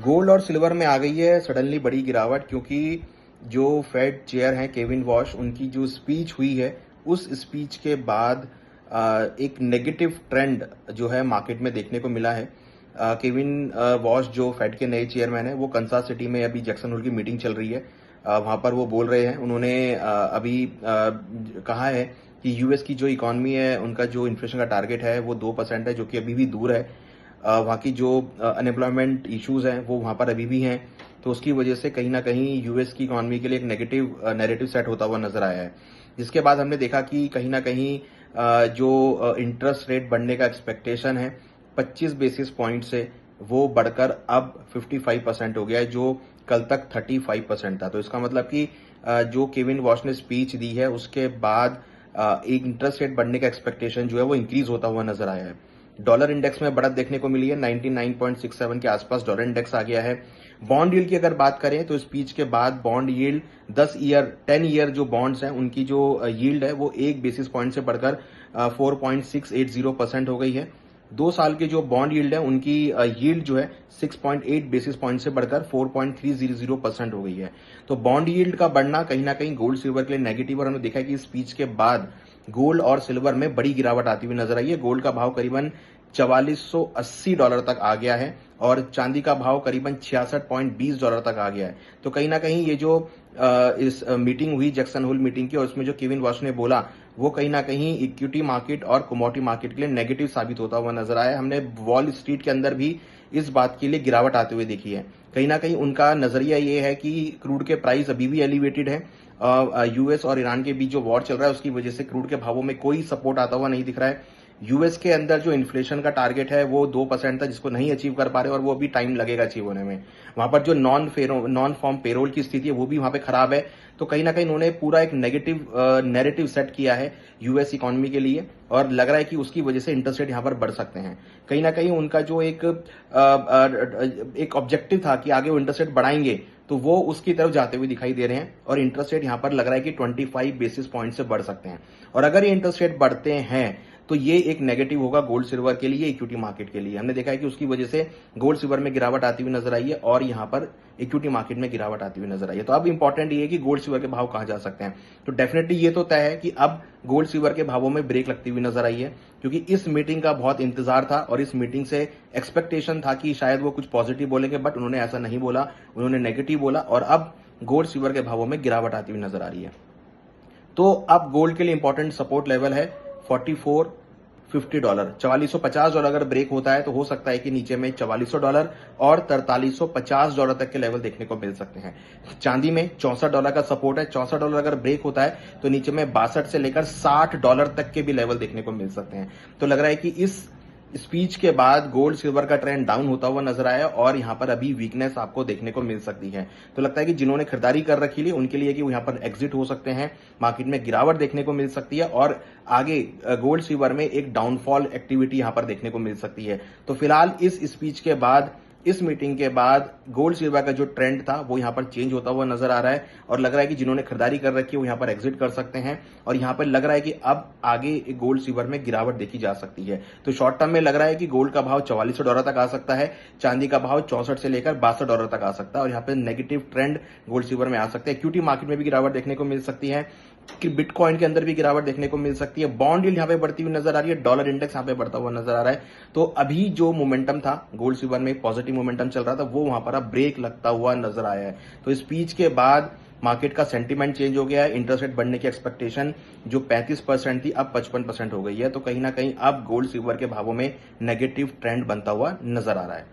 Gold और silver में आ गई है सडनली बड़ी गिरावट, क्योंकि जो फेड चेयर हैं केविन वॉश, उनकी जो स्पीच हुई है उस स्पीच के बाद एक नेगेटिव ट्रेंड जो है मार्केट में देखने को मिला है। केविन वॉश जो फेड के नए चेयरमैन हैं, वो कंसास सिटी में अभी जैक्सन होल की मीटिंग चल रही है। वहां पर वो बोल रहे हैं। उन्होंने अभी कहा है कि यूएस की जो इकॉनमी है, उनका जो इन्फ्लेशन का टारगेट है वो 2% है, जो कि अभी भी दूर है। वहाँ की जो अनएम्प्लॉयमेंट इश्यूज हैं वो वहाँ पर अभी भी हैं। तो उसकी वजह से कहीं ना कहीं यूएस की इकॉनमी के लिए एक नेगेटिव नैरेटिव सेट होता हुआ नजर आया है, जिसके बाद हमने देखा कि कहीं ना कहीं जो इंटरेस्ट रेट बढ़ने का एक्सपेक्टेशन है 25 बेसिस पॉइंट से, वो बढ़कर अब 55% हो गया है, जो कल तक 35% था। तो इसका मतलब कि जो केविन वॉश ने स्पीच दी है उसके बाद एक इंटरेस्ट रेट बढ़ने का एक्सपेक्टेशन जो है वो इंक्रीज होता हुआ नजर आया है। डॉलर इंडेक्स में बढ़त देखने को मिली है, 99.67 के आसपास डॉलर इंडेक्स आ गया है। बॉन्ड यील्ड की अगर बात करें तो स्पीच के बाद बॉन्ड यील्ड 10 ईयर जो बॉन्ड्स हैं उनकी जो यील्ड है वो 1 बेसिस पॉइंट से बढ़कर 4.680% हो गई है। 2 साल के जो बॉन्ड यील्ड है उनकी यील्ड जो है 6.8 बेसिस पॉइंट से बढ़कर 4.300% हो गई है। तो बॉन्ड यील्ड का बढ़ना कहीं ना कहीं गोल्ड सिल्वर के लिए नेगेटिव, और हमने देखा है कि स्पीच के बाद गोल्ड और सिल्वर में बड़ी गिरावट आती हुई नजर आई है। गोल्ड का भाव करीबन $4480 तक आ गया है और चांदी का भाव करीबन $66.20 तक आ गया है। तो कहीं ना कहीं ये जो इस मीटिंग हुई जैक्सन होल मीटिंग की, और उसमें जो केविन वॉश ने बोला, वो कहीं ना कहीं इक्विटी मार्केट और कमोडिटी मार्केट के लिए नेगेटिव साबित होता हुआ नजर आया। हमने वॉल स्ट्रीट के अंदर भी इस बात के लिए गिरावट आते हुए देखी है। कहीं ना कहीं उनका नजरिया ये है कि क्रूड के प्राइस अभी भी एलिवेटेड है। यूएस और ईरान के बीच जो वॉर चल रहा है उसकी वजह से क्रूड के भावों में कोई सपोर्ट आता हुआ नहीं दिख रहा है। यूएस के अंदर जो इन्फ्लेशन का टारगेट है वो 2% था, जिसको नहीं अचीव कर पा रहे, और वो अभी टाइम लगेगा अचीव होने में। वहां पर जो नॉन फॉर्म पेरोल की स्थिति है वो भी वहां पे खराब है। तो कहीं ना कहीं उन्होंने पूरा एक नेगेटिव नैरेटिव सेट किया है यूएस इकोनॉमी के लिए, और लग रहा है कि उसकी वजह से इंटरेस्ट रेट यहां पर बढ़ सकते हैं। कहीं ना कहीं उनका जो एक ऑब्जेक्टिव था कि आगे वो इंटरेस्ट रेट बढ़ाएंगे, तो वो उसकी तरफ जाते हुए दिखाई दे रहे हैं, और इंटरेस्ट रेट यहां पर लग रहा है कि 25 बेसिस पॉइंट से बढ़ सकते हैं। और अगर ये इंटरेस्ट रेट बढ़ते हैं तो ये एक नेगेटिव होगा गोल्ड सिल्वर के लिए, इक्विटी मार्केट के लिए। हमने देखा है कि उसकी वजह से गोल्ड सिल्वर में गिरावट आती हुई नजर आई है और यहां पर इक्विटी मार्केट में गिरावट आती हुई नजर आई है। तो अब इंपॉर्टेंट ये है कि गोल्ड सिल्वर के भाव कहां जा सकते हैं। तो डेफिनेटली ये तो तय है कि अब गोल्ड सिल्वर के भावों में ब्रेक लगती हुई नजर आई है, क्योंकि इस मीटिंग का बहुत इंतजार था और इस मीटिंग से एक्सपेक्टेशन था कि शायद वो कुछ पॉजिटिव बोलेंगे, बट उन्होंने ऐसा नहीं बोला, उन्होंने नेगेटिव बोला, और अब गोल्ड सिल्वर के भावों में गिरावट आती हुई नजर आ रही है। तो अब गोल्ड के लिए इंपॉर्टेंट सपोर्ट लेवल है $4450। $4450 अगर ब्रेक होता है तो हो सकता है कि नीचे में $4400 और $4350 तक के लेवल देखने को मिल सकते हैं। चांदी में $64 का सपोर्ट है। $64 अगर ब्रेक होता है तो नीचे में 62 से लेकर $60 तक के भी लेवल देखने को मिल सकते हैं। तो लग रहा है कि इस स्पीच के बाद गोल्ड सिल्वर का ट्रेंड डाउन होता हुआ नजर आया और यहां पर अभी वीकनेस आपको देखने को मिल सकती है। तो लगता है कि जिन्होंने खरीदारी कर रखी है उनके लिए कि वो यहां पर एग्जिट हो सकते हैं, मार्केट में गिरावट देखने को मिल सकती है और आगे गोल्ड सिल्वर में एक डाउनफॉल एक्टिविटी यहां पर देखने को मिल सकती है। तो फिलहाल इस स्पीच के बाद, इस मीटिंग के बाद गोल्ड सिल्वर का जो ट्रेंड था वो यहां पर चेंज होता हुआ नजर आ रहा है और लग रहा है कि जिन्होंने खरीदारी कर रखी है वो यहां पर एग्जिट कर सकते हैं और यहां पर लग रहा है कि अब आगे गोल्ड सिल्वर में गिरावट देखी जा सकती है। तो शॉर्ट टर्म में लग रहा है कि गोल्ड का भाव $4400 तक आ सकता है, चांदी का भाव 64 से लेकर $62 तक आ सकता है और यहां पर नेगेटिव ट्रेंड गोल्ड सिल्वर में आ सकते हैं। इक्विटी मार्केट में भी गिरावट देखने को मिल सकती है कि बिटकॉइन के अंदर भी गिरावट देखने को मिल सकती है। बॉन्ड यील्ड यहां पे बढ़ती हुई नजर आ रही है, डॉलर इंडेक्स यहां पे बढ़ता हुआ नजर आ रहा है। तो अभी जो मोमेंटम था गोल्ड सिल्वर में, पॉजिटिव मोमेंटम चल रहा था, वो वहां पर अब ब्रेक लगता हुआ नजर आया है। तो स्पीच के बाद मार्केट का सेंटीमेंट चेंज हो गया है। इंटरेस्ट रेट बढ़ने की एक्सपेक्टेशन जो 35% थी अब 55% हो गई है। तो कहीं ना कहीं अब गोल्ड सिल्वर के भावों में नेगेटिव ट्रेंड बनता हुआ नजर आ रहा है।